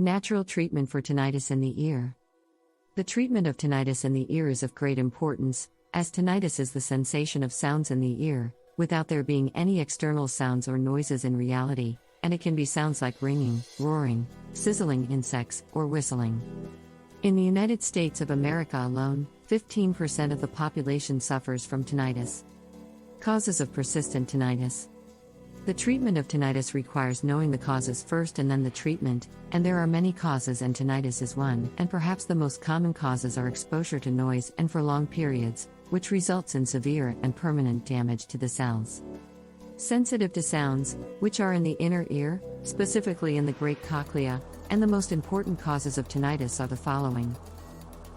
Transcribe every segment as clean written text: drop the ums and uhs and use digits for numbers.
Natural treatment for tinnitus in the ear. The treatment of tinnitus in the ear is of great importance, as tinnitus is the sensation of sounds in the ear, without there being any external sounds or noises in reality, and it can be sounds like ringing, roaring, sizzling insects, or whistling. In the United States of America alone, 15% of the population suffers from tinnitus. Causes of persistent tinnitus. The treatment of tinnitus requires knowing the causes first and then the treatment, and there are many causes and tinnitus is one, and perhaps the most common causes are exposure to noise and for long periods, which results in severe and permanent damage to the cells. Sensitive to sounds, which are in the inner ear, specifically in the great cochlea, and the most important causes of tinnitus are the following.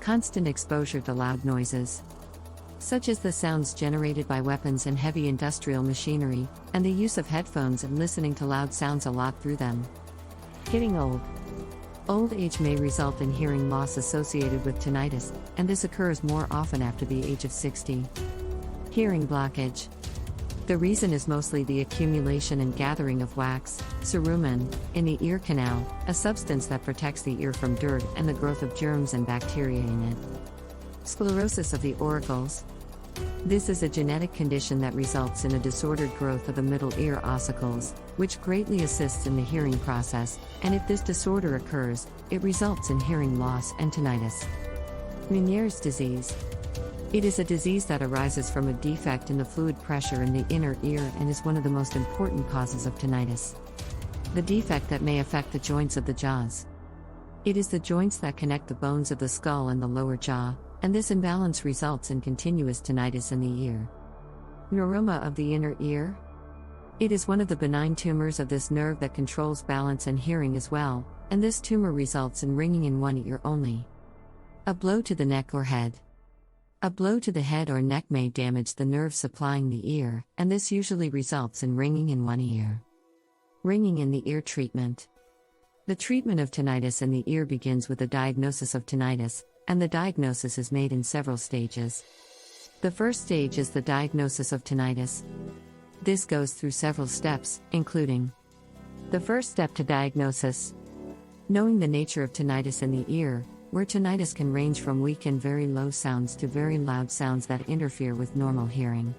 Constant exposure to loud noises, such as the sounds generated by weapons and heavy industrial machinery, and the use of headphones and listening to loud sounds a lot through them. Getting old. Old age may result in hearing loss associated with tinnitus, and this occurs more often after the age of 60. Hearing blockage. The reason is mostly the accumulation and gathering of wax, cerumen, in the ear canal, a substance that protects the ear from dirt and the growth of germs and bacteria in it. Sclerosis of the auricles. This is a genetic condition that results in a disordered growth of the middle ear ossicles, which greatly assists in the hearing process, and if this disorder occurs, it results in hearing loss and tinnitus. Meniere's disease. It is a disease that arises from a defect in the fluid pressure in the inner ear and is one of the most important causes of tinnitus. The defect that may affect the joints of the jaws. It is the joints that connect the bones of the skull and the lower jaw, and this imbalance results in continuous tinnitus in the ear. Neuroma of the inner ear. It is one of the benign tumors of this nerve that controls balance and hearing as well, and this tumor results in ringing in one ear only. A blow to the neck or head. A blow to the head or neck may damage the nerve supplying the ear, and this usually results in ringing in one ear. Ringing in the ear treatment. The treatment of tinnitus in the ear begins with a diagnosis of tinnitus, and the diagnosis is made in several stages. The first stage is the diagnosis of tinnitus. This goes through several steps, including the first step to diagnosis. Knowing the nature of tinnitus in the ear, where tinnitus can range from weak and very low sounds to very loud sounds that interfere with normal hearing.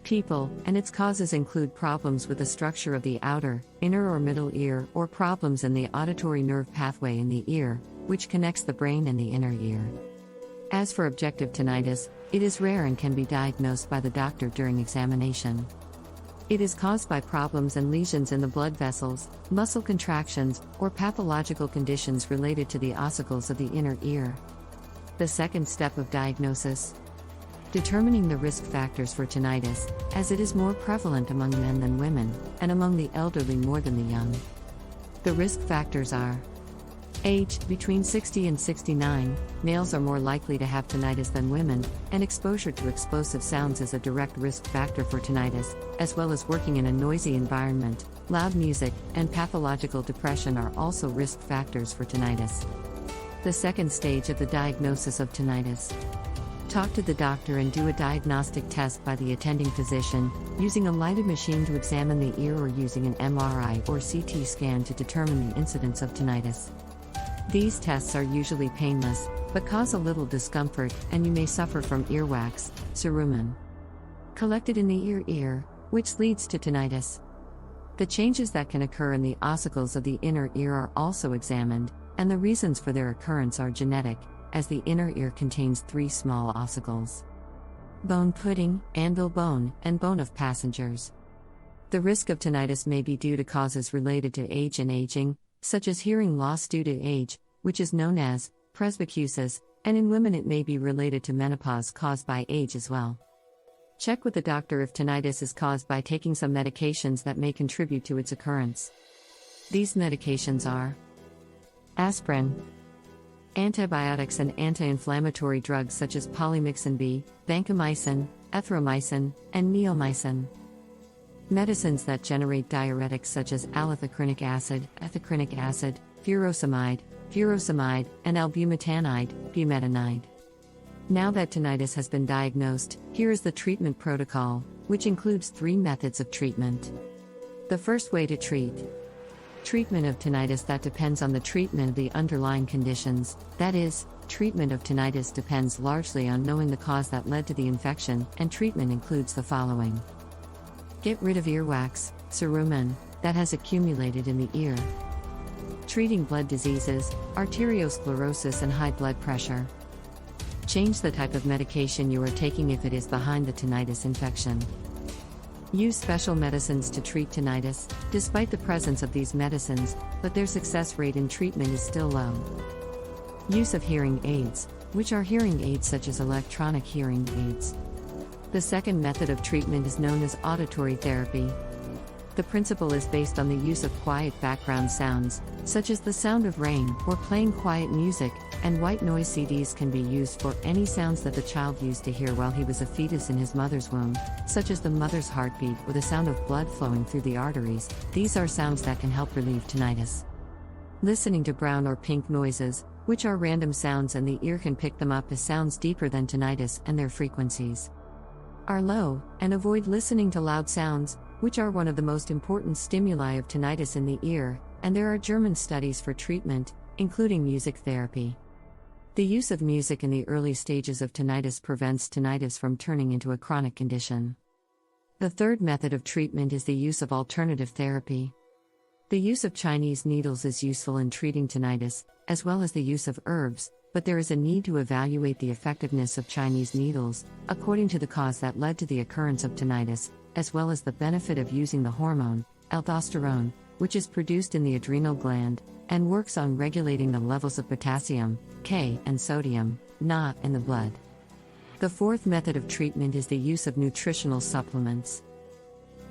People, and its causes include problems with the structure of the outer, inner or middle ear, or problems in the auditory nerve pathway in the ear, which connects the brain and the inner ear. As for objective tinnitus, it is rare and can be diagnosed by the doctor during examination. It is caused by problems and lesions in the blood vessels, muscle contractions, or pathological conditions related to the ossicles of the inner ear. The second step of diagnosis. Determining the risk factors for tinnitus, as it is more prevalent among men than women, and among the elderly more than the young. The risk factors are: age, between 60 and 69, males are more likely to have tinnitus than women, and exposure to explosive sounds is a direct risk factor for tinnitus, as well as working in a noisy environment, loud music, and pathological depression are also risk factors for tinnitus. The second stage of the diagnosis of tinnitus. Talk to the doctor and do a diagnostic test by the attending physician, using a lighted machine to examine the ear or using an MRI or CT scan to determine the incidence of tinnitus. These tests are usually painless, but cause a little discomfort, and you may suffer from earwax, cerumen, collected in the ear, which leads to tinnitus. The changes that can occur in the ossicles of the inner ear are also examined, and the reasons for their occurrence are genetic, as the inner ear contains 3 small ossicles: bone pudding, anvil bone, and bone of passengers. The risk of tinnitus may be due to causes related to age and aging, such as hearing loss due to age, which is known as presbycusis, and in women it may be related to menopause caused by age as well. Check with the doctor if tinnitus is caused by taking some medications that may contribute to its occurrence. These medications are aspirin, antibiotics and anti-inflammatory drugs such as polymyxin B, vancomycin, erythromycin, and neomycin. Medicines that generate diuretics such as aliphacrinic acid, furosemide, and albumetanide, bumetanide. Now that tinnitus has been diagnosed, here is the treatment protocol, which includes 3 methods of treatment. The first way to treat. Treatment of tinnitus that depends on the treatment of the underlying conditions, that is, treatment of tinnitus depends largely on knowing the cause that led to the infection, and treatment includes the following. Get rid of earwax, cerumen, that has accumulated in the ear. Treating blood diseases, arteriosclerosis and high blood pressure. Change the type of medication you are taking if it is behind the tinnitus infection. Use special medicines to treat tinnitus, despite the presence of these medicines, but their success rate in treatment is still low. Use of hearing aids, which are hearing aids such as electronic hearing aids. The second method of treatment is known as auditory therapy. The principle is based on the use of quiet background sounds, such as the sound of rain or playing quiet music, and white noise CDs can be used for any sounds that the child used to hear while he was a fetus in his mother's womb, such as the mother's heartbeat or the sound of blood flowing through the arteries. These are sounds that can help relieve tinnitus. Listening to brown or pink noises, which are random sounds and the ear can pick them up as sounds deeper than tinnitus and their frequencies are low, and avoid listening to loud sounds, which are one of the most important stimuli of tinnitus in the ear, and there are German studies for treatment, including music therapy. The use of music in the early stages of tinnitus prevents tinnitus from turning into a chronic condition. The third method of treatment is the use of alternative therapy. The use of Chinese needles is useful in treating tinnitus, as well as the use of herbs, but there is a need to evaluate the effectiveness of Chinese needles, according to the cause that led to the occurrence of tinnitus, as well as the benefit of using the hormone, aldosterone, which is produced in the adrenal gland, and works on regulating the levels of potassium, K, and sodium, Na, in the blood. The fourth method of treatment is the use of nutritional supplements.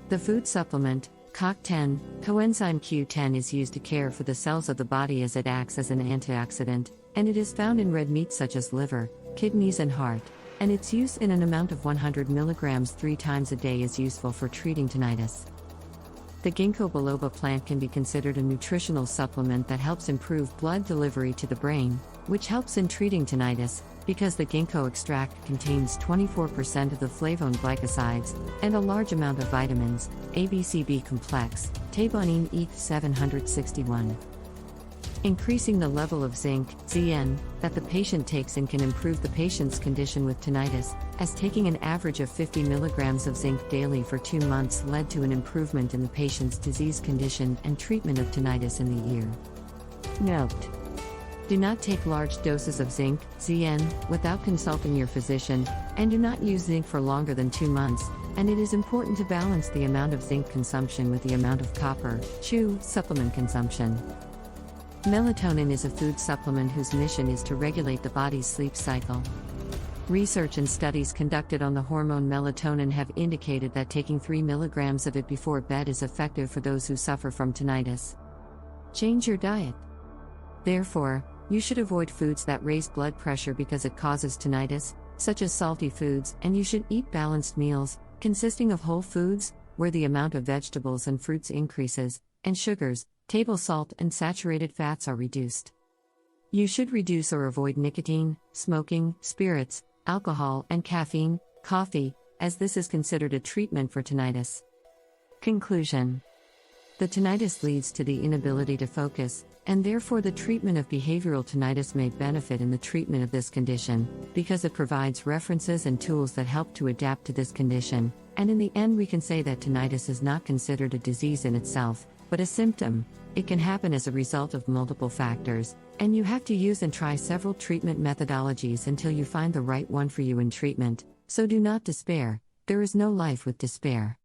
The food supplement, CoQ10, coenzyme Q10 is used to care for the cells of the body as it acts as an antioxidant, and it is found in red meat such as liver, kidneys and heart, and its use in an amount of 100 mg 3 times a day is useful for treating tinnitus. The ginkgo biloba plant can be considered a nutritional supplement that helps improve blood delivery to the brain, which helps in treating tinnitus, because the ginkgo extract contains 24% of the flavone glycosides, and a large amount of vitamins, ABCB complex, theanine E761. Increasing the level of zinc, Zn, that the patient takes in can improve the patient's condition with tinnitus, as taking an average of 50 mg of zinc daily for 2 months led to an improvement in the patient's disease condition and treatment of tinnitus in the ear. Note: do not take large doses of zinc, Zn, without consulting your physician, and do not use zinc for longer than 2 months, and it is important to balance the amount of zinc consumption with the amount of copper, Chu, supplement consumption. Melatonin is a food supplement whose mission is to regulate the body's sleep cycle. Research and studies conducted on the hormone melatonin have indicated that taking 3 mg of it before bed is effective for those who suffer from tinnitus. Change your diet. Therefore, you should avoid foods that raise blood pressure because it causes tinnitus, such as salty foods, and you should eat balanced meals, consisting of whole foods, where the amount of vegetables and fruits increases, and sugars, table salt and saturated fats are reduced. You should reduce or avoid nicotine, smoking, spirits, alcohol, and caffeine, coffee, as this is considered a treatment for tinnitus. Conclusion: the tinnitus leads to the inability to focus, and therefore the treatment of behavioral tinnitus may benefit in the treatment of this condition, because it provides references and tools that help to adapt to this condition, and in the end we can say that tinnitus is not considered a disease in itself, but a symptom. It can happen as a result of multiple factors, and you have to use and try several treatment methodologies until you find the right one for you in treatment, so do not despair. There is no life with despair.